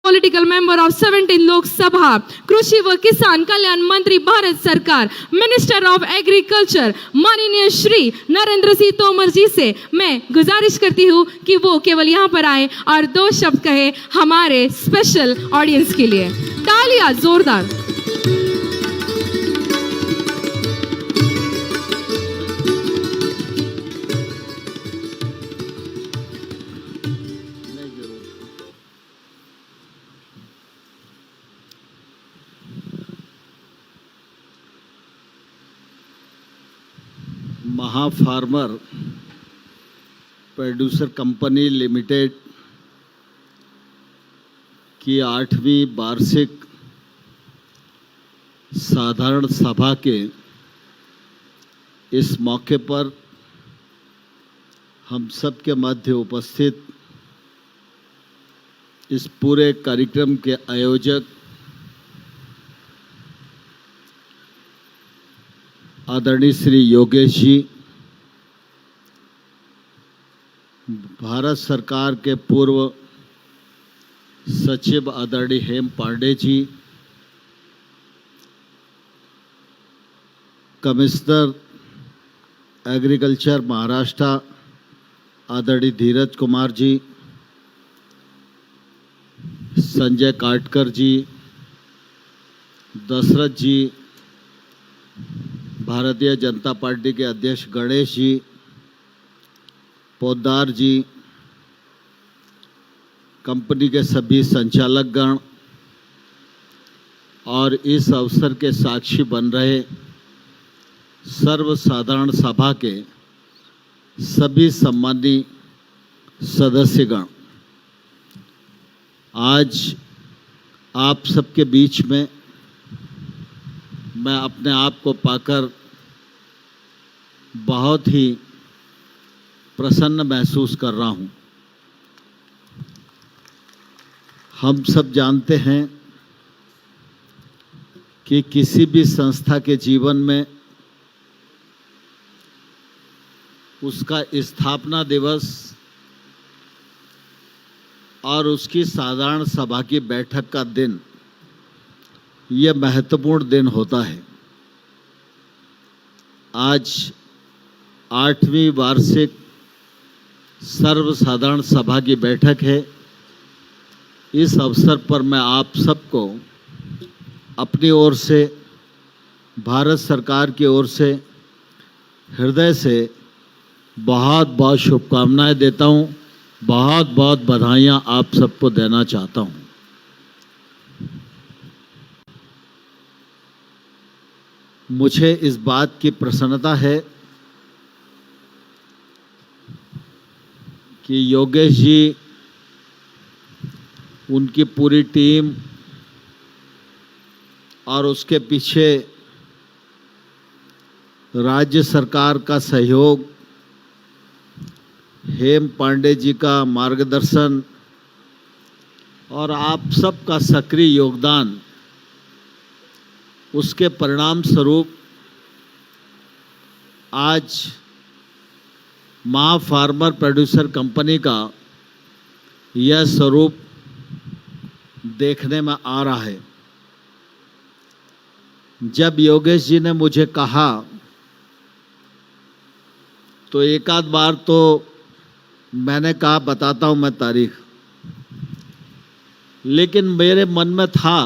Political member of 17 Lok Sabha, कृषि व किसान कल्याण मंत्री भारत सरकार, मिनिस्टर ऑफ एग्रीकल्चर माननीय श्री नरेंद्र सिंह तोमर जी से मैं गुजारिश करती हूँ कि वो केवल यहाँ पर आए और 2 शब्द कहे हमारे स्पेशल ऑडियंस के लिए। तालियां जोरदार। महाफार्मर प्रोड्यूसर कंपनी लिमिटेड की 8वीं वार्षिक साधारण सभा के इस मौके पर हम सब के मध्य उपस्थित इस पूरे कार्यक्रम के आयोजक आदरणीय श्री योगेश जी, भारत सरकार के पूर्व सचिव आदरणीय हेम पांडे जी, कमिश्नर एग्रीकल्चर महाराष्ट्र आदरणीय धीरज कुमार जी, संजय काटकर जी, दशरथ जी, भारतीय जनता पार्टी के अध्यक्ष गणेश जी, पोद्दार जी, कंपनी के सभी संचालकगण और इस अवसर के साक्षी बन रहे सर्वसाधारण सभा के सभी सम्मानीय सदस्यगण, आज आप सबके बीच में मैं अपने आप को पाकर बहुत ही प्रसन्न महसूस कर रहा हूं। हम सब जानते हैं कि किसी भी संस्था के जीवन में उसका स्थापना दिवस और उसकी साधारण सभा की बैठक का दिन यह महत्वपूर्ण दिन होता है। आज 8वीं वार्षिक सर्वसाधारण सभा की बैठक है। इस अवसर पर मैं आप सबको अपनी ओर से, भारत सरकार की ओर से हृदय से बहुत बहुत शुभकामनाएं देता हूं, बहुत बहुत बधाइयां आप सबको देना चाहता हूं। मुझे इस बात की प्रसन्नता है कि योगेश जी, उनकी पूरी टीम और उसके पीछे राज्य सरकार का सहयोग, हेम पांडे जी का मार्गदर्शन और आप सबका सक्रिय योगदान, उसके परिणाम स्वरूप आज महाफार्मर प्रोड्यूसर कंपनी का यह स्वरूप देखने में आ रहा है। जब योगेश जी ने मुझे कहा तो एक आध बार तो मैंने कहा बताता हूं मैं तारीख, लेकिन मेरे मन में था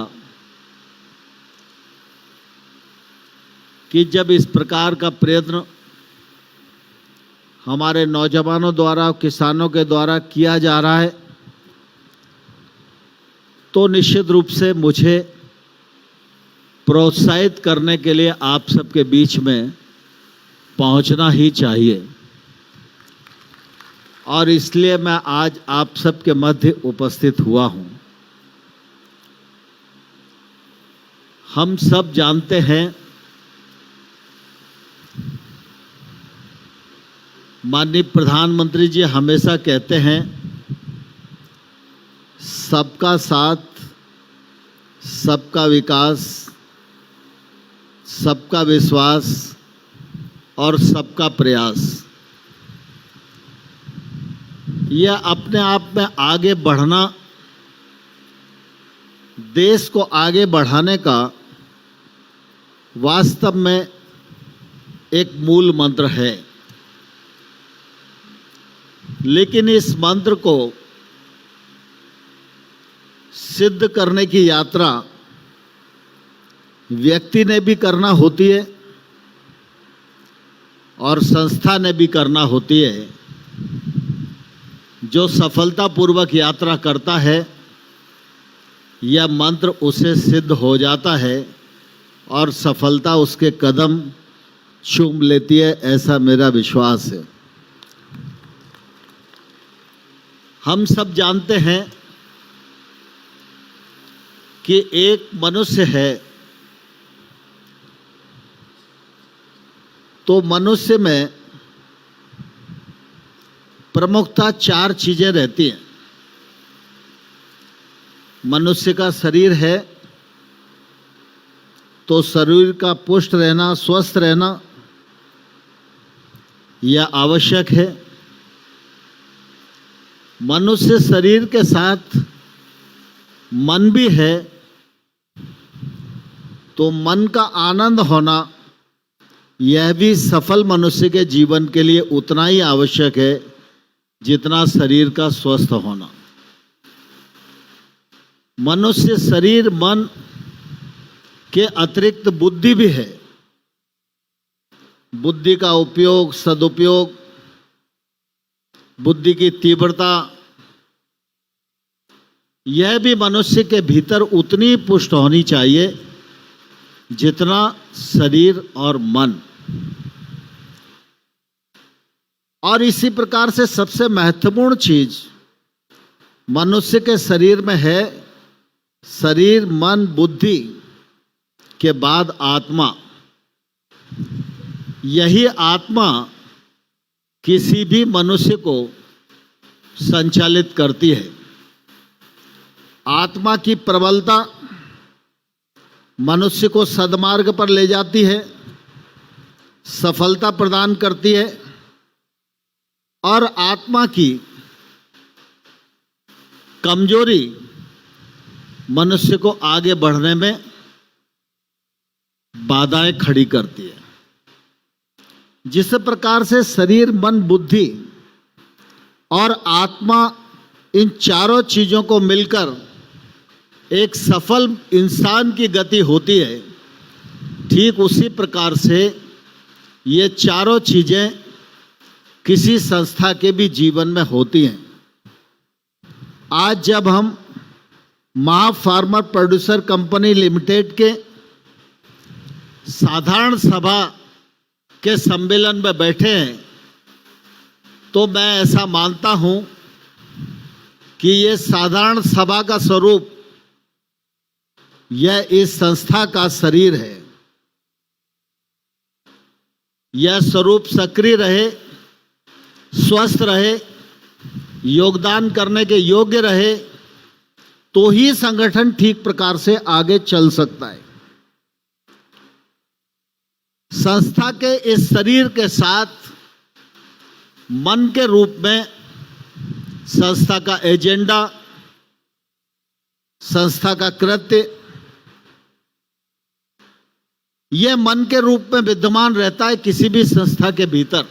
कि जब इस प्रकार का प्रयत्न हमारे नौजवानों द्वारा, किसानों के द्वारा किया जा रहा है, तो निश्चित रूप से मुझे प्रोत्साहित करने के लिए आप सबके बीच में पहुंचना ही चाहिए। और इसलिए मैं आज आप सबके मध्य उपस्थित हुआ हूं। हम सब जानते हैं, माननीय प्रधानमंत्री जी हमेशा कहते हैं, सबका साथ, सबका विकास, सबका विश्वास और सबका प्रयास। यह अपने आप में आगे बढ़ना देश को आगे बढ़ाने का वास्तव में एक मूल मंत्र है, लेकिन इस मंत्र को सिद्ध करने की यात्रा व्यक्ति ने भी करना होती है और संस्था ने भी करना होती है। जो सफलतापूर्वक यात्रा करता है, यह मंत्र उसे सिद्ध हो जाता है और सफलता उसके कदम चूम लेती है, ऐसा मेरा विश्वास है। हम सब जानते हैं कि एक मनुष्य है तो मनुष्य में प्रमुखतः 4 चीजें रहती हैं। मनुष्य का शरीर है तो शरीर का पुष्ट रहना, स्वस्थ रहना यह आवश्यक है। मनुष्य शरीर के साथ मन भी है तो मन का आनंद होना यह भी सफल मनुष्य के जीवन के लिए उतना ही आवश्यक है जितना शरीर का स्वस्थ होना। मनुष्य शरीर मन के अतिरिक्त बुद्धि भी है। बुद्धि का उपयोग, सदुपयोग, बुद्धि की तीव्रता, यह भी मनुष्य के भीतर उतनी पुष्ट होनी चाहिए जितना शरीर और मन। और इसी प्रकार से सबसे महत्वपूर्ण चीज मनुष्य के शरीर में है, शरीर, मन, बुद्धि के बाद आत्मा। यही आत्मा किसी भी मनुष्य को संचालित करती है। आत्मा की प्रबलता मनुष्य को सद्मार्ग पर ले जाती है, सफलता प्रदान करती है और आत्मा की कमजोरी मनुष्य को आगे बढ़ने में बाधाएं खड़ी करती है। जिस प्रकार से शरीर, मन, बुद्धि और आत्मा, इन चारों चीजों को मिलकर एक सफल इंसान की गति होती है, ठीक उसी प्रकार से ये चारों चीजें किसी संस्था के भी जीवन में होती हैं। आज जब हम महा फार्मर प्रोड्यूसर कंपनी लिमिटेड के साधारण सभा के सम्मेलन में बैठे हैं तो मैं ऐसा मानता हूं कि ये साधारण सभा का स्वरूप यह इस संस्था का शरीर है। यह स्वरूप सक्रिय रहे, स्वस्थ रहे, योगदान करने के योग्य रहे तो ही संगठन ठीक प्रकार से आगे चल सकता है। संस्था के इस शरीर के साथ मन के रूप में संस्था का एजेंडा, संस्था का कृत्य, यह मन के रूप में विद्यमान रहता है किसी भी संस्था के भीतर।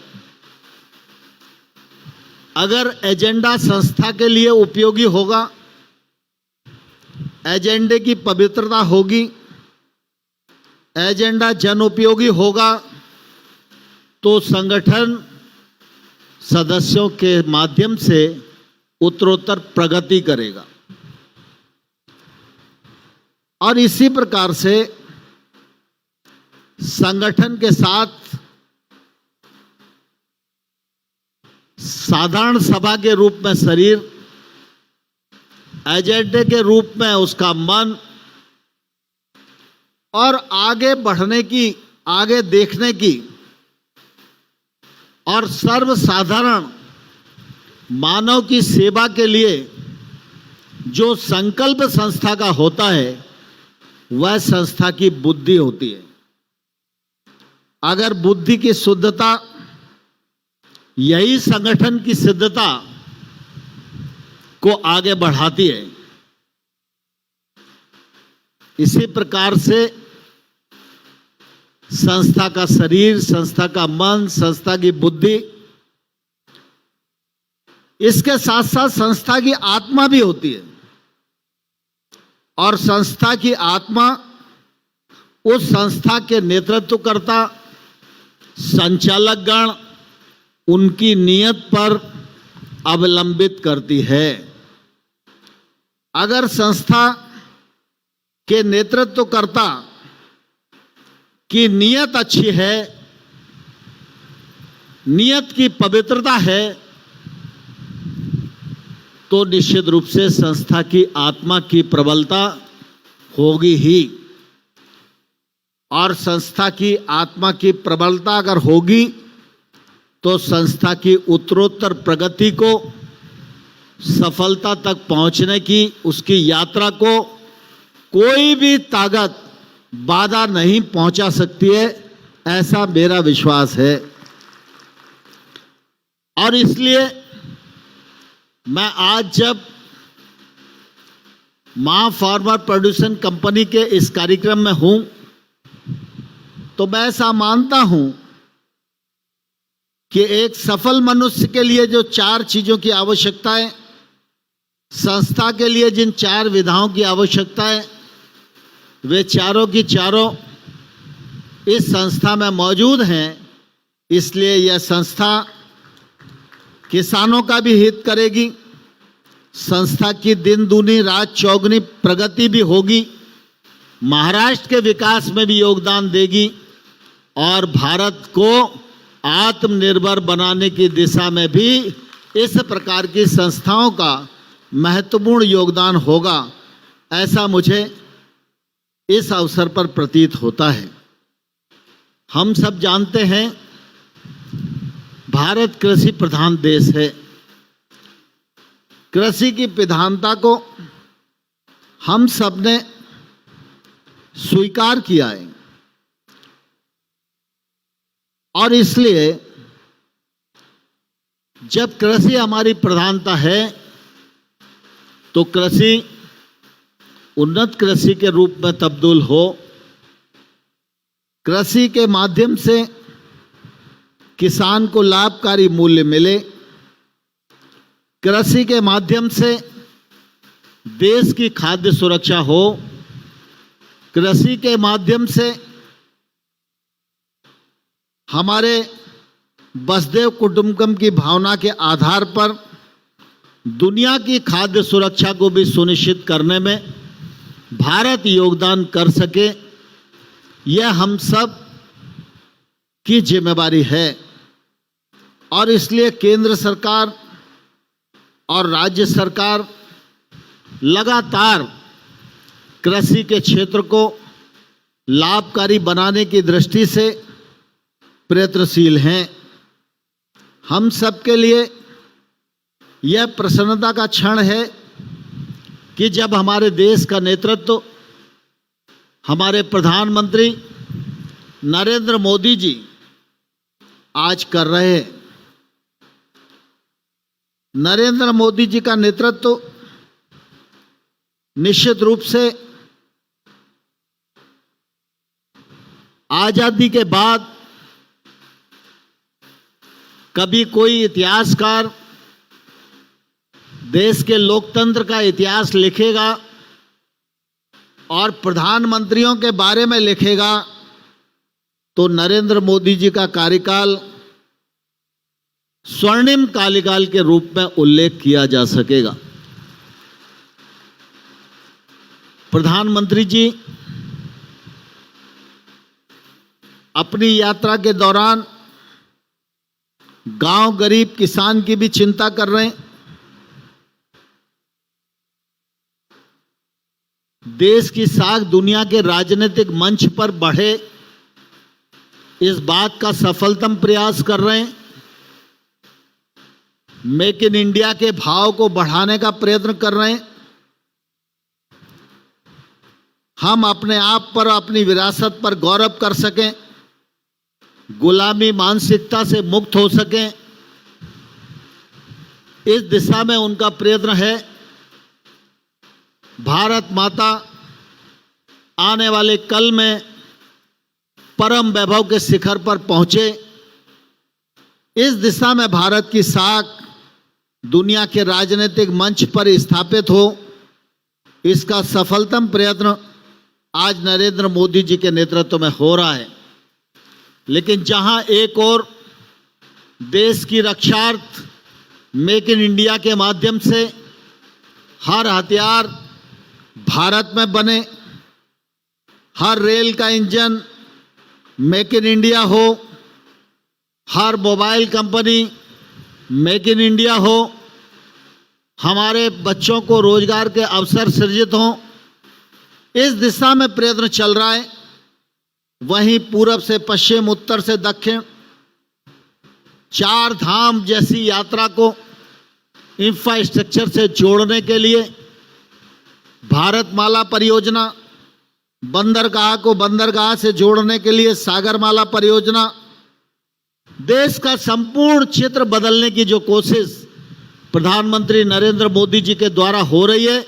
अगर एजेंडा संस्था के लिए उपयोगी होगा, एजेंडे की पवित्रता होगी, एजेंडा जन उपयोगी होगा तो संगठन सदस्यों के माध्यम से उत्तरोत्तर प्रगति करेगा। और इसी प्रकार से संगठन के साथ साधारण सभा के रूप में शरीर, एजेंडे के रूप में उसका मन और आगे बढ़ने की, आगे देखने की और सर्वसाधारण मानव की सेवा के लिए जो संकल्प संस्था का होता है वह संस्था की बुद्धि होती है। अगर बुद्धि की शुद्धता यही संगठन की सिद्धता को आगे बढ़ाती है इसी प्रकार से संस्था का शरीर, संस्था का मन, संस्था की बुद्धि, इसके साथ साथ संस्था की आत्मा भी होती है। और संस्था की आत्मा उस संस्था के नेतृत्वकर्ता, संचालक गण, उनकी नीयत पर अवलंबित करती है। अगर संस्था के नेतृत्वकर्ता की नीयत अच्छी है, नीयत की पवित्रता है, तो निश्चित रूप से संस्था की आत्मा की प्रबलता होगी ही। और संस्था की आत्मा की प्रबलता अगर होगी तो संस्था की उत्तरोत्तर प्रगति को, सफलता तक पहुंचने की, उसकी यात्रा को कोई भी ताकत बाधा नहीं पहुंचा सकती है, ऐसा मेरा विश्वास है। और इसलिए मैं आज जब मां फार्मर प्रोड्यूसन कंपनी के इस कार्यक्रम में हूं, तो मैं ऐसा मानता हूं कि एक सफल मनुष्य के लिए जो 4 चीजों की आवश्यकता है, संस्था के लिए जिन 4 विधाओं की आवश्यकता है, वे चारों की चारों इस संस्था में मौजूद हैं। इसलिए यह संस्था किसानों का भी हित करेगी, संस्था की दिन दूनी रात चौगुनी प्रगति भी होगी, महाराष्ट्र के विकास में भी योगदान देगी और भारत को आत्मनिर्भर बनाने की दिशा में भी इस प्रकार की संस्थाओं का महत्वपूर्ण योगदान होगा, ऐसा मुझे इस अवसर पर प्रतीत होता है। हम सब जानते हैं भारत कृषि प्रधान देश है। कृषि की प्रधानता को हम सब ने स्वीकार किया है और इसलिए जब कृषि हमारी प्रधानता है तो कृषि उन्नत कृषि के रूप में तब्दील हो, कृषि के माध्यम से किसान को लाभकारी मूल्य मिले, कृषि के माध्यम से देश की खाद्य सुरक्षा हो, कृषि के माध्यम से हमारे वसुधैव कुटुंबकम की भावना के आधार पर दुनिया की खाद्य सुरक्षा को भी सुनिश्चित करने में भारत योगदान कर सके, यह हम सब की जिम्मेवारी है। और इसलिए केंद्र सरकार और राज्य सरकार लगातार कृषि के क्षेत्र को लाभकारी बनाने की दृष्टि से प्रयत्नशील हैं। हम सबके लिए यह प्रसन्नता का क्षण है कि जब हमारे देश का नेतृत्व हमारे प्रधानमंत्री नरेंद्र मोदी जी आज कर रहे हैं। नरेंद्र मोदी जी का नेतृत्व निश्चित रूप से आजादी के बाद कभी कोई इतिहासकार देश के लोकतंत्र का इतिहास लिखेगा और प्रधानमंत्रियों के बारे में लिखेगा तो नरेंद्र मोदी जी का कार्यकाल स्वर्णिम कार्यकाल के रूप में उल्लेख किया जा सकेगा। प्रधानमंत्री जी अपनी यात्रा के दौरान गांव गरीब किसान की भी चिंता कर रहे हैं। देश की साख दुनिया के राजनीतिक मंच पर बढ़े, इस बात का सफलतम प्रयास कर रहे हैं। मेक इन इंडिया के भाव को बढ़ाने का प्रयत्न कर रहे हैं। हम अपने आप पर, अपनी विरासत पर गौरव कर सकें, गुलामी मानसिकता से मुक्त हो सकें, इस दिशा में उनका प्रयत्न है। भारत माता आने वाले कल में परम वैभव के शिखर पर पहुंचे। इस दिशा में भारत की साख दुनिया के राजनीतिक मंच पर स्थापित हो, इसका सफलतम प्रयत्न आज नरेंद्र मोदी जी के नेतृत्व में हो रहा है। लेकिन जहां एक और देश की रक्षार्थ मेक इन इंडिया के माध्यम से हर हथियार भारत में बने, हर रेल का इंजन मेक इन इंडिया हो, हर mobile company make in India हो, हमारे बच्चों को रोजगार के अवसर सृजित हों, इस दिशा में प्रयत्न चल रहा है। वहीं पूरब से पश्चिम, उत्तर से दक्षिण, चार धाम जैसी यात्रा को इंफ्रास्ट्रक्चर से जोड़ने के लिए भारतमाला परियोजना, बंदरगाह को बंदरगाह से जोड़ने के लिए सागरमाला परियोजना, देश का संपूर्ण चित्र बदलने की जो कोशिश प्रधानमंत्री नरेंद्र मोदी जी के द्वारा हो रही है,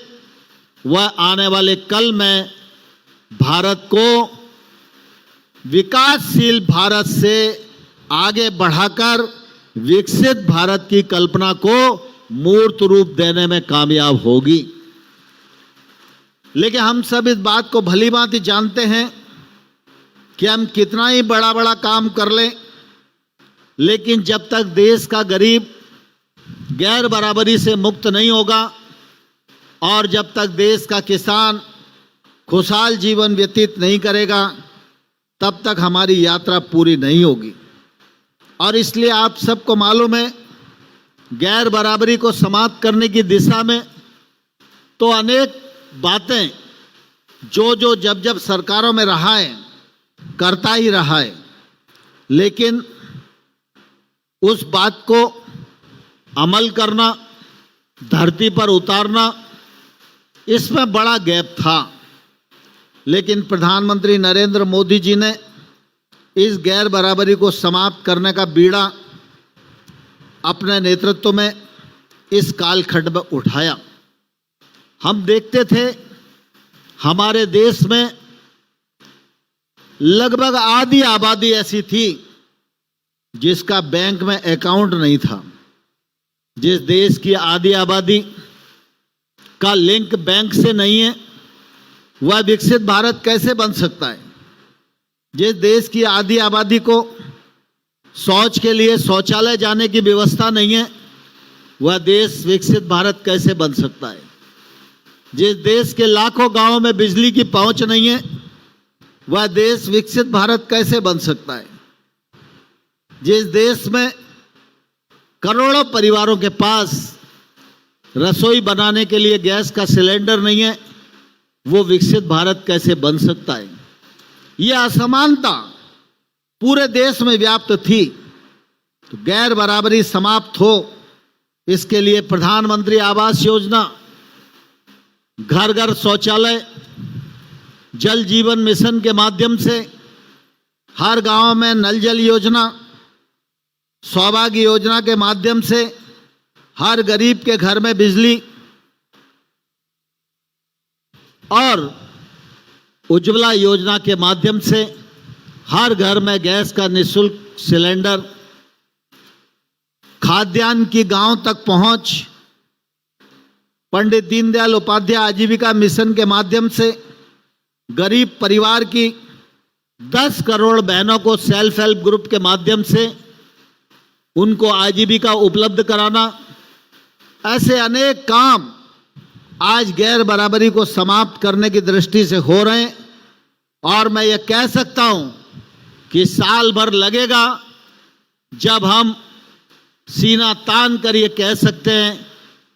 वह आने वाले कल में भारत को विकासशील भारत से आगे बढ़ाकर विकसित भारत की कल्पना को मूर्त रूप देने में कामयाब होगी। लेकिन हम सब इस बात को भली भांति जानते हैं कि हम कितना ही बड़ा बड़ा काम कर लें, लेकिन जब तक देश का गरीब गैर बराबरी से मुक्त नहीं होगा और जब तक देश का किसान खुशहाल जीवन व्यतीत नहीं करेगा, तब तक हमारी यात्रा पूरी नहीं होगी। और इसलिए आप सबको मालूम है, गैर बराबरी को समाप्त करने की दिशा में तो अनेक बातें जो जब सरकारों में रहा है करता ही रहा है, लेकिन उस बात को अमल करना, धरती पर उतारना, इसमें बड़ा गैप था। लेकिन प्रधानमंत्री नरेंद्र मोदी जी ने इस गैर बराबरी को समाप्त करने का बीड़ा अपने नेतृत्व में इस कालखंड में उठाया। हम देखते थे हमारे देश में लगभग आधी आबादी ऐसी थी जिसका बैंक में अकाउंट नहीं था। जिस देश की आधी आबादी का लिंक बैंक से नहीं है, वह विकसित भारत कैसे बन सकता है? जिस देश की आधी आबादी को शौच के लिए शौचालय जाने की व्यवस्था नहीं है, वह देश विकसित भारत कैसे बन सकता है? जिस देश के लाखों गांवों में बिजली की पहुंच नहीं है, वह देश विकसित भारत कैसे बन सकता है? जिस देश में करोड़ों परिवारों के पास रसोई बनाने के लिए गैस का सिलेंडर नहीं है, वो विकसित भारत कैसे बन सकता है? यह असमानता पूरे देश में व्याप्त थी। तो गैर बराबरी समाप्त हो, इसके लिए प्रधानमंत्री आवास योजना, घर घर शौचालय, जल जीवन मिशन के माध्यम से हर गांव में नल जल योजना, सौभाग्य योजना के माध्यम से हर गरीब के घर में बिजली और उज्ज्वला योजना के माध्यम से हर घर में गैस का निःशुल्क सिलेंडर, खाद्यान्न की गांव तक पहुंच, पंडित दीनदयाल उपाध्याय आजीविका मिशन के माध्यम से गरीब परिवार की 10 करोड़ बहनों को सेल्फ हेल्प ग्रुप के माध्यम से उनको आजीविका उपलब्ध कराना, ऐसे अनेक काम आज गैर बराबरी को समाप्त करने की दृष्टि से हो रहे हैं। और मैं ये कह सकता हूं कि साल भर लगेगा जब हम सीना तान कर ये कह सकते हैं,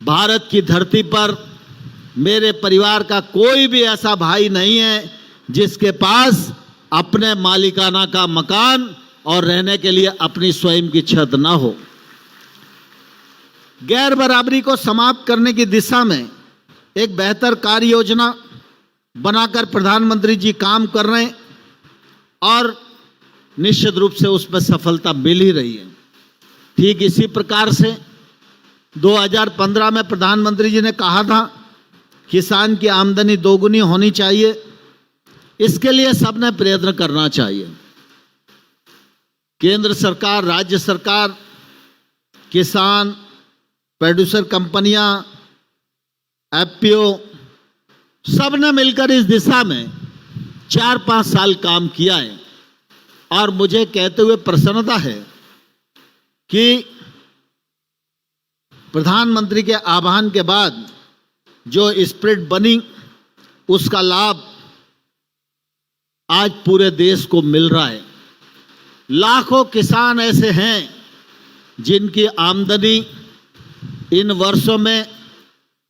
भारत की धरती पर मेरे परिवार का कोई भी ऐसा भाई नहीं है जिसके पास अपने मालिकाना का मकान और रहने के लिए अपनी स्वयं की छत ना हो। गैर बराबरी को समाप्त करने की दिशा में एक बेहतर कार्य योजना बनाकर प्रधानमंत्री जी काम कर रहे हैं और निश्चित रूप से उसमें सफलता मिल ही रही है। ठीक इसी प्रकार से 2015 में प्रधानमंत्री जी ने कहा था किसान की आमदनी दोगुनी होनी चाहिए इसके लिए सबने प्रयत्न करना चाहिए। केंद्र सरकार, राज्य सरकार, किसान, प्रोड्यूसर कंपनियां, एफपीओ, सबने मिलकर इस दिशा में 4-5 साल काम किया है और मुझे कहते हुए प्रसन्नता है कि प्रधानमंत्री के आह्वान के बाद जो स्पिरिट बनी उसका लाभ आज पूरे देश को मिल रहा है। लाखों किसान ऐसे हैं जिनकी आमदनी इन वर्षों में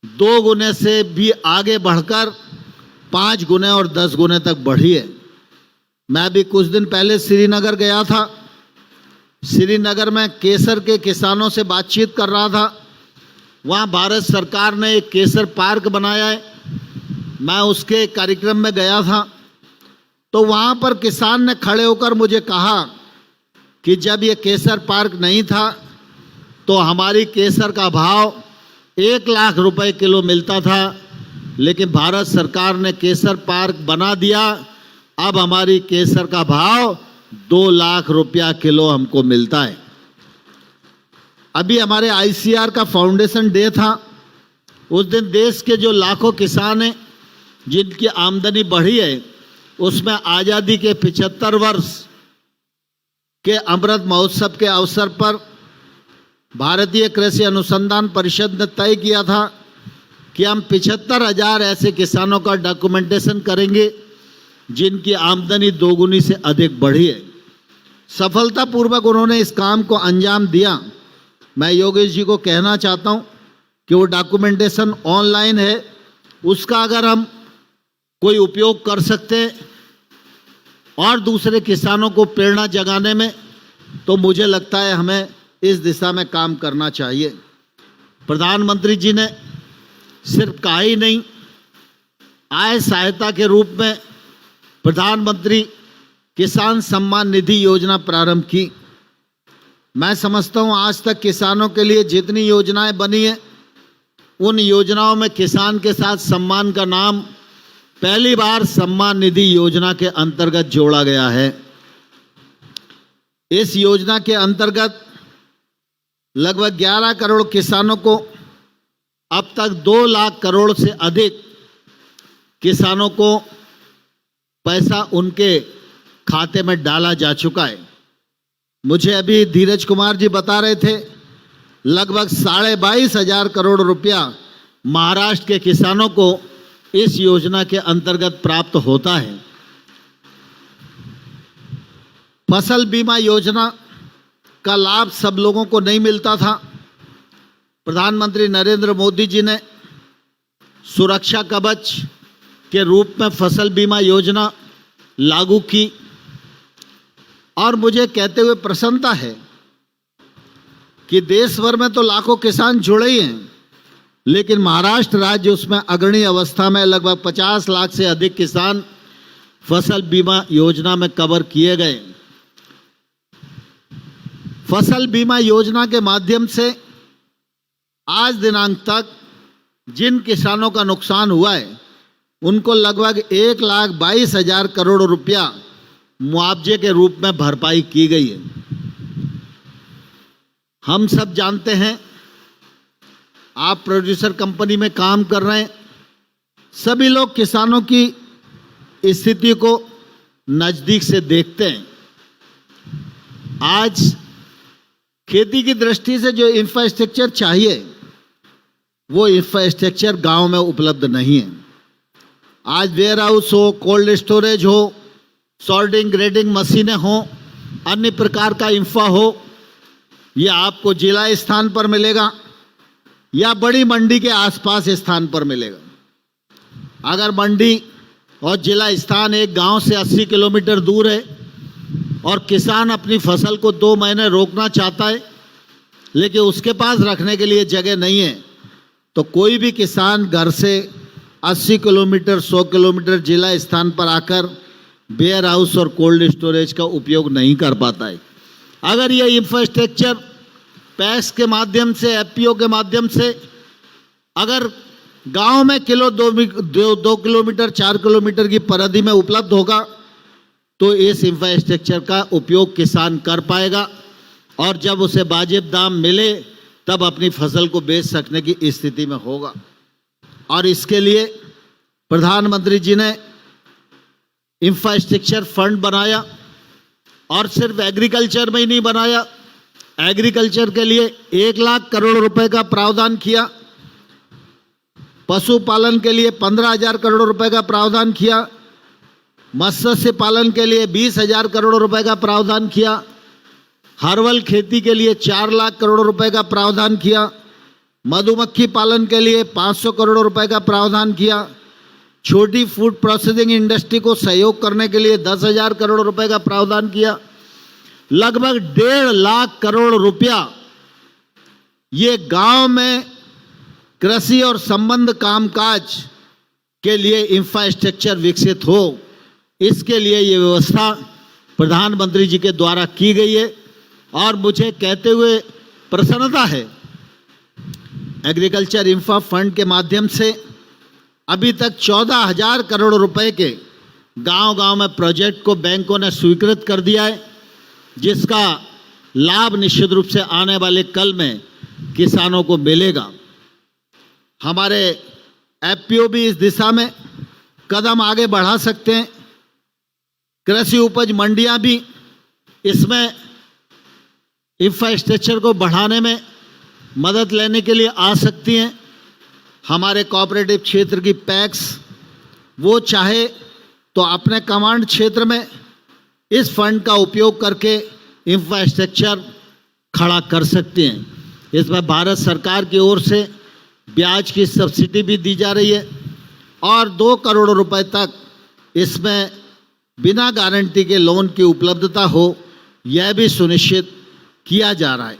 2 गुने से भी आगे बढ़कर 5 गुने और 10 गुने तक बढ़ी है। मैं भी कुछ दिन पहले श्रीनगर गया था। श्रीनगर में केसर के किसानों से बातचीत कर रहा था। वहाँ भारत सरकार ने एक केसर पार्क बनाया है। मैं उसके कार्यक्रम में गया था तो वहाँ पर किसान ने खड़े होकर मुझे कहा कि जब ये केसर पार्क नहीं था तो हमारी केसर का भाव 1 लाख रुपए किलो मिलता था, लेकिन भारत सरकार ने केसर पार्क बना दिया। अब हमारी केसर का भाव 2 लाख रुपया किलो हमको मिलता है। अभी हमारे आईसीआर का फाउंडेशन डे था। उस दिन देश के जो लाखों किसान हैं जिनकी आमदनी बढ़ी है, उसमें आज़ादी के 75 वर्ष के अमृत महोत्सव के अवसर पर भारतीय कृषि अनुसंधान परिषद ने तय किया था कि हम 75,000 ऐसे किसानों का डॉक्यूमेंटेशन करेंगे जिनकी आमदनी 2 गुनी से अधिक बढ़ी है। सफलतापूर्वक उन्होंने इस काम को अंजाम दिया। मैं योगेश जी को कहना चाहता हूं कि वो डॉक्यूमेंटेशन ऑनलाइन है, उसका अगर हम कोई उपयोग कर सकते हैं और दूसरे किसानों को प्रेरणा जगाने में, तो मुझे लगता है हमें इस दिशा में काम करना चाहिए। प्रधानमंत्री जी ने सिर्फ कहा ही नहीं, आय सहायता के रूप में प्रधानमंत्री किसान सम्मान निधि योजना प्रारंभ की। मैं समझता हूं आज तक किसानों के लिए जितनी योजनाएं बनी हैं, उन योजनाओं में किसान के साथ सम्मान का नाम पहली बार सम्मान निधि योजना के अंतर्गत जोड़ा गया है। इस योजना के अंतर्गत लगभग 11 करोड़ किसानों को अब तक 2 लाख करोड़ से अधिक किसानों को पैसा उनके खाते में डाला जा चुका है। मुझे अभी धीरज कुमार जी बता रहे थे, लगभग 22,500 करोड़ रुपया महाराष्ट्र के किसानों को इस योजना के अंतर्गत प्राप्त होता है। फसल बीमा योजना का लाभ सब लोगों को नहीं मिलता था। प्रधानमंत्री नरेंद्र मोदी जी ने सुरक्षा कवच के रूप में फसल बीमा योजना लागू की और मुझे कहते हुए प्रसन्नता है कि देश भर में तो लाखों किसान जुड़े ही हैं, लेकिन महाराष्ट्र राज्य उसमें अग्रणी अवस्था में। लगभग 50 लाख से अधिक किसान फसल बीमा योजना में कवर किए गए। फसल बीमा योजना के माध्यम से आज दिनांक तक जिन किसानों का नुकसान हुआ है, उनको लगभग 1,22,000 करोड़ रुपया मुआवजे के रूप में भरपाई की गई है। हम सब जानते हैं, आप प्रोड्यूसर कंपनी में काम कर रहे हैं, सभी लोग किसानों की स्थिति को नज़दीक से देखते हैं। आज खेती की दृष्टि से जो इंफ्रास्ट्रक्चर चाहिए, वो इंफ्रास्ट्रक्चर गांव में उपलब्ध नहीं है। आज वेयर हाउस हो, कोल्ड स्टोरेज हो, सॉर्टिंग ग्रेडिंग मशीनें हो, अन्य प्रकार का इंफ्रा हो, ये आपको जिला स्थान पर मिलेगा या बड़ी मंडी के आसपास स्थान पर मिलेगा। अगर मंडी और जिला स्थान एक गांव से 80 किलोमीटर दूर है और किसान अपनी फसल को 2 महीने रोकना चाहता है, लेकिन उसके पास रखने के लिए जगह नहीं है, तो कोई भी किसान घर से 80 किलोमीटर 100 किलोमीटर जिला स्थान पर आकर वेयर हाउस और कोल्ड स्टोरेज का उपयोग नहीं कर पाता है। अगर ये इंफ्रास्ट्रक्चर पैक्स के माध्यम से, एफपीओ के माध्यम से अगर गांव में दो किलोमीटर 4 किलोमीटर की परिधि में उपलब्ध होगा तो इस इंफ्रास्ट्रक्चर का उपयोग किसान कर पाएगा और जब उसे वाजिब दाम मिले तब अपनी फसल को बेच सकने की स्थिति में होगा। और इसके लिए प्रधानमंत्री जी ने इंफ्रास्ट्रक्चर फंड बनाया और सिर्फ एग्रीकल्चर में ही नहीं बनाया, एग्रीकल्चर के लिए 1 लाख करोड़ रुपए का प्रावधान किया, पशुपालन के लिए 15,000 करोड़ रुपए का प्रावधान किया, मत्स्य पालन के लिए 20,000 करोड़ रुपए का प्रावधान किया, हर्बल खेती के लिए 4 लाख करोड़ रुपए का प्रावधान किया, मधुमक्खी पालन के लिए 500 करोड़ रुपए का प्रावधान किया, छोटी फूड प्रोसेसिंग इंडस्ट्री को सहयोग करने के लिए 10,000 करोड़ रुपए का प्रावधान किया। लगभग 1.5 लाख करोड़ रुपया ये गांव में कृषि और संबंध कामकाज के लिए इंफ्रास्ट्रक्चर विकसित हो, इसके लिए ये व्यवस्था प्रधानमंत्री जी के द्वारा की गई है। और मुझे कहते हुए प्रसन्नता है, एग्रीकल्चर इंफ्रा फंड के माध्यम से अभी तक 14,000 करोड़ रुपए के गांव-गांव में प्रोजेक्ट को बैंकों ने स्वीकृत कर दिया है, जिसका लाभ निश्चित रूप से आने वाले कल में किसानों को मिलेगा। हमारे एफपीओ भी इस दिशा में कदम आगे बढ़ा सकते हैं। कृषि उपज मंडियां भी इसमें इंफ्रास्ट्रक्चर को बढ़ाने में मदद लेने के लिए आ सकती हैं। हमारे कोऑपरेटिव क्षेत्र की पैक्स वो चाहे तो अपने कमांड क्षेत्र में इस फंड का उपयोग करके इंफ्रास्ट्रक्चर खड़ा कर सकती हैं। इसमें भारत सरकार की ओर से ब्याज की सब्सिडी भी दी जा रही है और 2 करोड़ रुपए तक इसमें बिना गारंटी के लोन की उपलब्धता हो, यह भी सुनिश्चित किया जा रहा है।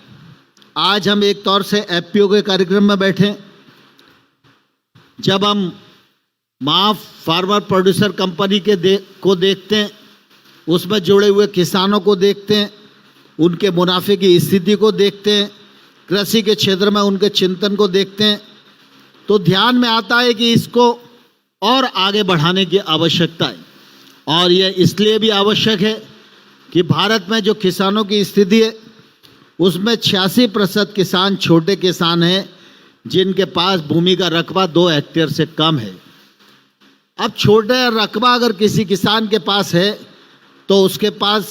आज हम एक तौर से एफपीओ के कार्यक्रम में बैठे, जब हम फार्मर प्रोड्यूसर कंपनी को देखते हैं, उसमें जुड़े हुए किसानों को देखते हैं, उनके मुनाफे की स्थिति को देखते हैं, कृषि के क्षेत्र में उनके चिंतन को देखते हैं, तो ध्यान में आता है कि इसको और आगे बढ़ाने की आवश्यकता है। और यह इसलिए भी आवश्यक है कि भारत में जो किसानों की स्थिति है उसमें 86% किसान छोटे किसान हैं, जिनके पास भूमि का रकबा 2 हेक्टेयर से कम है। अब छोटे रकबा अगर किसी किसान के पास है तो उसके पास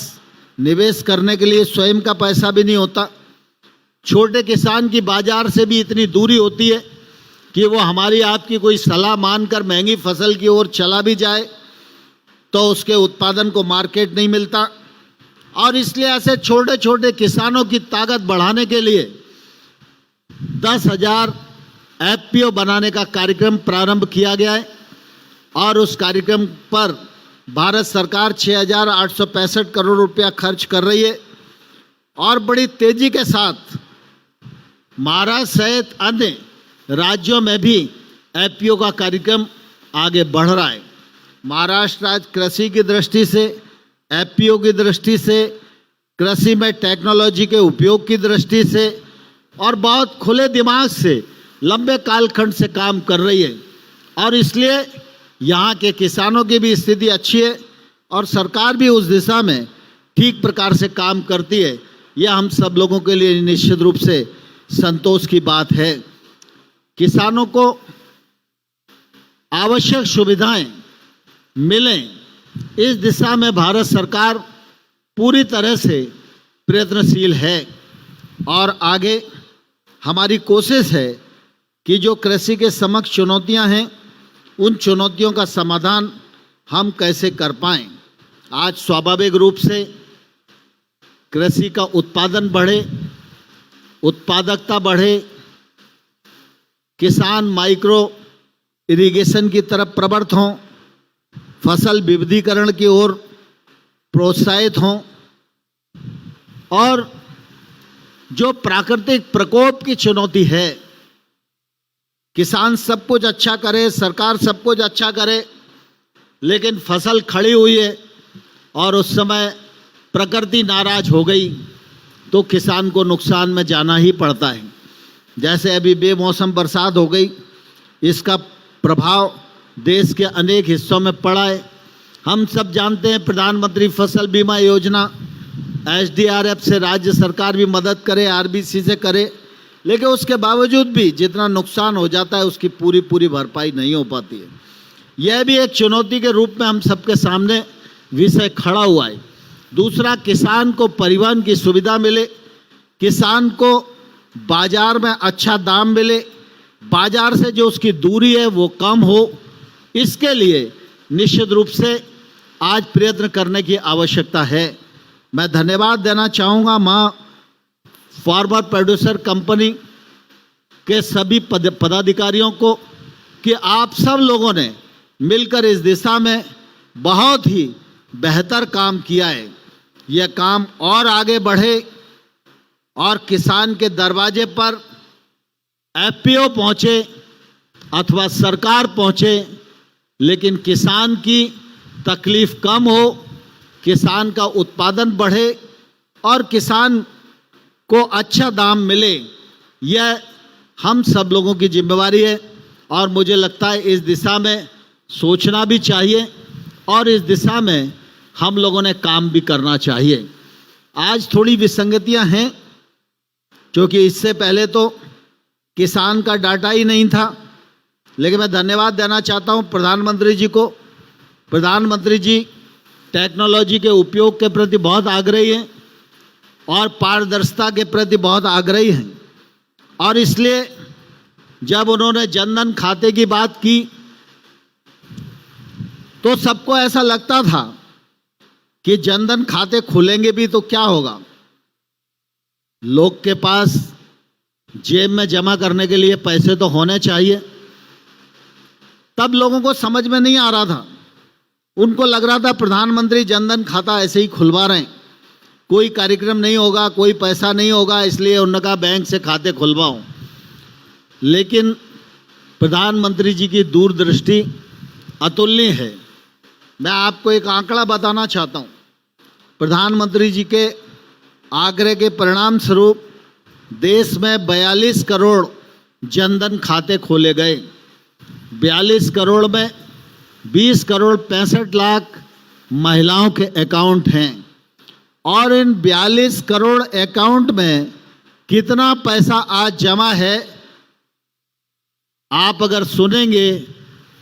निवेश करने के लिए स्वयं का पैसा भी नहीं होता। छोटे किसान की बाजार से भी इतनी दूरी होती है कि वो हमारी आपकी कोई सलाह मानकर महंगी फसल की ओर चला भी जाए तो उसके उत्पादन को मार्केट नहीं मिलता। और इसलिए ऐसे छोटे छोटे किसानों की ताकत बढ़ाने के लिए 10,000 एफपीओ बनाने का कार्यक्रम प्रारंभ किया गया है और उस कार्यक्रम पर भारत सरकार 6,865 करोड़ रुपया खर्च कर रही है और बड़ी तेजी के साथ महाराष्ट्र सहित अन्य राज्यों में भी एफपीओ का कार्यक्रम आगे बढ़ रहा है। महाराष्ट्र राज्य कृषि की दृष्टि से, एफपीओ की दृष्टि से, कृषि में टेक्नोलॉजी के उपयोग की दृष्टि से और बहुत खुले दिमाग से लंबे कालखंड से काम कर रही है और इसलिए यहाँ के किसानों की भी स्थिति अच्छी है और सरकार भी उस दिशा में ठीक प्रकार से काम करती है। यह हम सब लोगों के लिए निश्चित रूप से संतोष की बात है। किसानों को आवश्यक सुविधाएं मिलें, इस दिशा में भारत सरकार पूरी तरह से प्रयत्नशील है और आगे हमारी कोशिश है कि जो कृषि के समक्ष चुनौतियां हैं, उन चुनौतियों का समाधान हम कैसे कर पाएं। आज स्वाभाविक रूप से कृषि का उत्पादन बढ़े, उत्पादकता बढ़े, किसान माइक्रो इरिगेशन की तरफ प्रवृत्त हों, फसल विविधीकरण की ओर प्रोत्साहित हों और जो प्राकृतिक प्रकोप की चुनौती है, किसान सब कुछ अच्छा करे, सरकार सब कुछ अच्छा करे, लेकिन फसल खड़ी हुई है और उस समय प्रकृति नाराज हो गई तो किसान को नुकसान में जाना ही पड़ता है। जैसे अभी बेमौसम बरसात हो गई इसका प्रभाव देश के अनेक हिस्सों में पड़ा है। हम सब जानते हैं प्रधानमंत्री फसल बीमा योजना, एसडीआरएफ से राज्य सरकार भी मदद करे, आरबीसी से करे, लेकिन उसके बावजूद भी जितना नुकसान हो जाता है उसकी पूरी भरपाई नहीं हो पाती है। यह भी एक चुनौती के रूप में हम सबके सामने विषय खड़ा हुआ है। दूसरा, किसान को परिवहन की सुविधा मिले, किसान को बाजार में अच्छा दाम मिले, बाजार से जो उसकी दूरी है वो कम हो, इसके लिए निश्चित रूप से आज प्रयत्न करने की आवश्यकता है। मैं धन्यवाद देना चाहूँगा मां फार्मर प्रोड्यूसर कंपनी के सभी पदाधिकारियों को कि आप सब लोगों ने मिलकर इस दिशा में बहुत ही बेहतर काम किया है। यह काम और आगे बढ़े और किसान के दरवाजे पर एफपीओ पहुँचे अथवा सरकार पहुँचे, लेकिन किसान की तकलीफ कम हो, किसान का उत्पादन बढ़े और किसान को अच्छा दाम मिले। यह हम सब लोगों की जिम्मेवारी है और मुझे लगता है इस दिशा में सोचना भी चाहिए और इस दिशा में हम लोगों ने काम भी करना चाहिए। आज थोड़ी विसंगतियां हैं क्योंकि इससे पहले तो किसान का डाटा ही नहीं था, लेकिन मैं धन्यवाद देना चाहता हूं प्रधानमंत्री जी को। प्रधानमंत्री जी टेक्नोलॉजी के उपयोग के प्रति बहुत आग्रही हैं और पारदर्शिता के प्रति बहुत आग्रही हैं, और इसलिए जब उन्होंने जनधन खाते की बात की तो सबको ऐसा लगता था कि जनधन खाते खुलेंगे भी तो क्या होगा, लोग के पास जेब में जमा करने के लिए पैसे तो होने चाहिए। तब लोगों को समझ में नहीं आ रहा था, उनको लग रहा था प्रधानमंत्री जनधन खाता ऐसे ही खुलवा रहे हैं, कोई कार्यक्रम नहीं होगा, कोई पैसा नहीं होगा, इसलिए उन्होंने कहा बैंक से खाते खुलवाओ। लेकिन प्रधानमंत्री जी की दूरदृष्टि अतुलनीय है। मैं आपको एक आंकड़ा बताना चाहता हूँ। प्रधानमंत्री जी के आग्रह के परिणाम स्वरूप देश में 42 करोड़ जनधन खाते खोले गए। 42 करोड़ में 20 करोड़ 65 लाख महिलाओं के अकाउंट हैं, और इन 42 करोड़ अकाउंट में कितना पैसा आज जमा है आप अगर सुनेंगे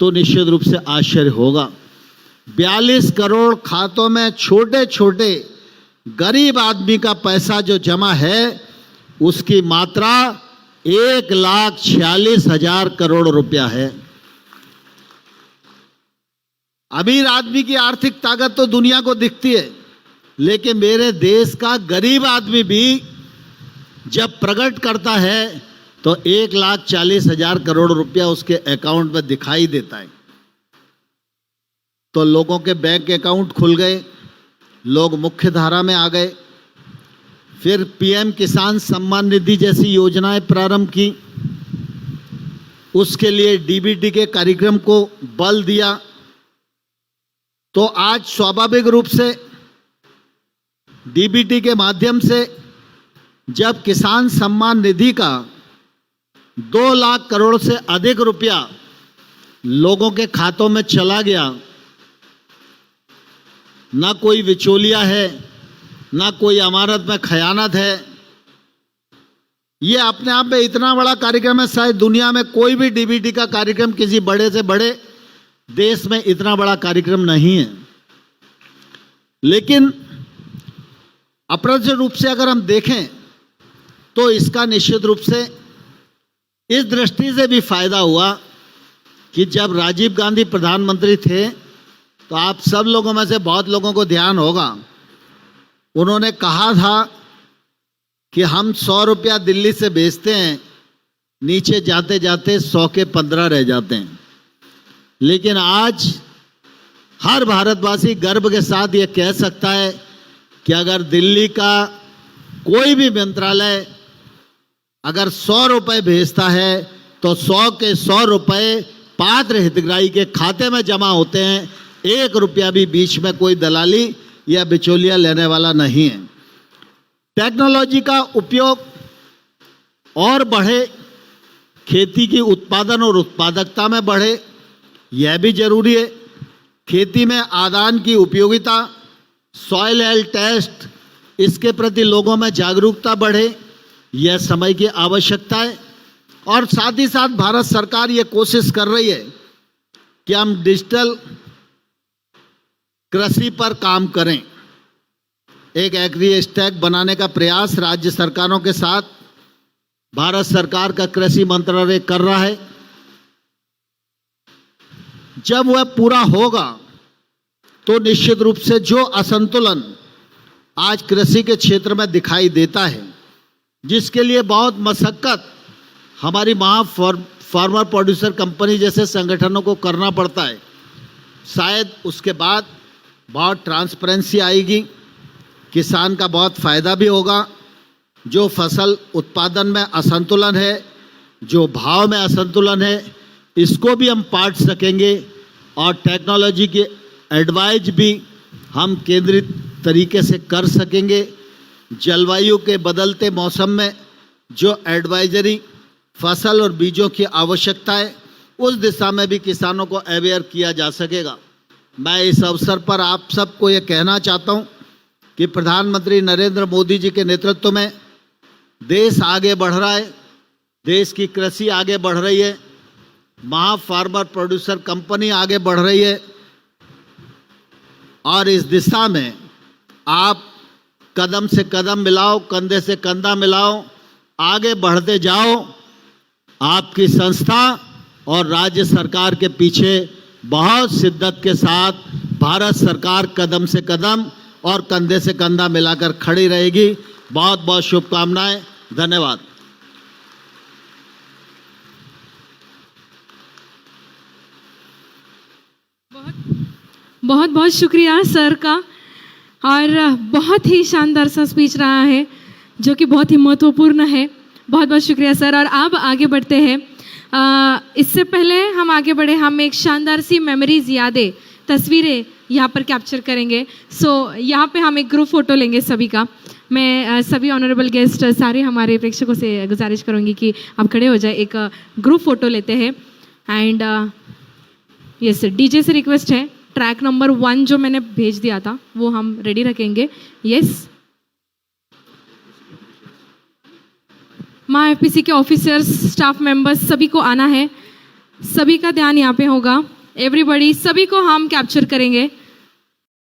तो निश्चित रूप से आश्चर्य होगा। 42 करोड़ खातों में छोटे छोटे गरीब आदमी का पैसा जो जमा है उसकी मात्रा 1,46,000 करोड़ रुपया है। अमीर आदमी की आर्थिक ताकत तो दुनिया को दिखती है, लेकिन मेरे देश का गरीब आदमी भी जब प्रकट करता है तो 1,40,000 करोड़ रुपया उसके अकाउंट में दिखाई देता है। तो लोगों के बैंक अकाउंट खुल गए, लोग मुख्य धारा में आ गए। फिर पीएम किसान सम्मान निधि जैसी योजनाएं प्रारंभ की, उसके लिए डीबीटी के कार्यक्रम को बल दिया। तो आज स्वाभाविक रूप से डीबीटी के माध्यम से जब किसान सम्मान निधि का 2 लाख करोड़ से अधिक रुपया लोगों के खातों में चला गया, ना कोई विचौलिया है, ना कोई अमानत में खयानत है, ये अपने आप में इतना बड़ा कार्यक्रम है। शायद दुनिया में कोई भी डीबीटी का कार्यक्रम किसी बड़े से बड़े देश में इतना बड़ा कार्यक्रम नहीं है। लेकिन अप्रत्यक्ष रूप से अगर हम देखें तो इसका निश्चित रूप से इस दृष्टि से भी फायदा हुआ कि जब राजीव गांधी प्रधानमंत्री थे तो आप सब लोगों में से बहुत लोगों को ध्यान होगा, उन्होंने कहा था कि हम 100 रुपया दिल्ली से भेजते हैं, नीचे जाते जाते 100 के 15 रह जाते हैं। लेकिन आज हर भारतवासी गर्व के साथ ये कह सकता है कि अगर दिल्ली का कोई भी मंत्रालय अगर 100 रुपये भेजता है तो 100 के 100 रुपये पात्र हितग्राही के खाते में जमा होते हैं। 1 रुपया भी बीच में कोई दलाली या बिचौलिया लेने वाला नहीं है। टेक्नोलॉजी का उपयोग और बढ़े खेती की उत्पादन और उत्पादकता में बढ़े, यह भी जरूरी है। खेती में आदान की उपयोगिता, सॉइल हेल्थ टेस्ट, इसके प्रति लोगों में जागरूकता बढ़े, यह समय की आवश्यकता है। और साथ ही साथ भारत सरकार ये कोशिश कर रही है कि हम डिजिटल कृषि पर काम करें। एक एग्री स्टैक बनाने का प्रयास राज्य सरकारों के साथ भारत सरकार का कृषि मंत्रालय कर रहा है। जब वह पूरा होगा तो निश्चित रूप से जो असंतुलन आज कृषि के क्षेत्र में दिखाई देता है, जिसके लिए बहुत मशक्कत हमारी फार्मर प्रोड्यूसर कंपनी जैसे संगठनों को करना पड़ता है, शायद उसके बाद बहुत ट्रांसपेरेंसी आएगी, किसान का बहुत फायदा भी होगा। जो फसल उत्पादन में असंतुलन है, जो भाव में असंतुलन है, इसको भी हम पाट सकेंगे और टेक्नोलॉजी की एडवाइज भी हम केंद्रित तरीके से कर सकेंगे। जलवायु के बदलते मौसम में जो एडवाइजरी फसल और बीजों की आवश्यकता है, उस दिशा में भी किसानों को अवेयर किया जा सकेगा। मैं इस अवसर पर आप सबको ये कहना चाहता हूँ कि प्रधानमंत्री नरेंद्र मोदी जी के नेतृत्व में देश आगे बढ़ रहा है, देश की कृषि आगे बढ़ रही है, फार्मर प्रोड्यूसर कंपनी आगे बढ़ रही है और इस दिशा में आप कदम से कदम मिलाओ, कंधे से कंधा मिलाओ, आगे बढ़ते जाओ। आपकी संस्था और राज्य सरकार के पीछे बहुत शिद्दत के साथ भारत सरकार कदम से कदम और कंधे से कंधा मिलाकर खड़ी रहेगी। बहुत बहुत शुभकामनाएं, धन्यवाद। बहुत बहुत शुक्रिया सर का, और बहुत ही शानदार सा स्पीच रहा है जो कि बहुत ही महत्वपूर्ण है। बहुत बहुत शुक्रिया सर। और अब आगे बढ़ते हैं। इससे पहले हम आगे बढ़े, हम एक शानदार सी मेमोरीज, यादें, तस्वीरें यहाँ पर कैप्चर करेंगे। यहाँ पे हम एक ग्रुप फोटो लेंगे सभी का। मैं सभी ऑनरेबल गेस्ट, सारे हमारे प्रेक्षकों से गुजारिश करूँगी कि आप खड़े हो जाए, एक ग्रुप फोटो लेते हैं। एंड यस, डीजे से रिक्वेस्ट है, ट्रैक नंबर 1 जो मैंने भेज दिया था वो हम रेडी रखेंगे। यस, एफपीसी के ऑफिसर्स, स्टाफ मेंबर्स, सभी को आना है। सभी का ध्यान यहाँ पे होगा। एवरीबॉडी, सभी को हम कैप्चर करेंगे।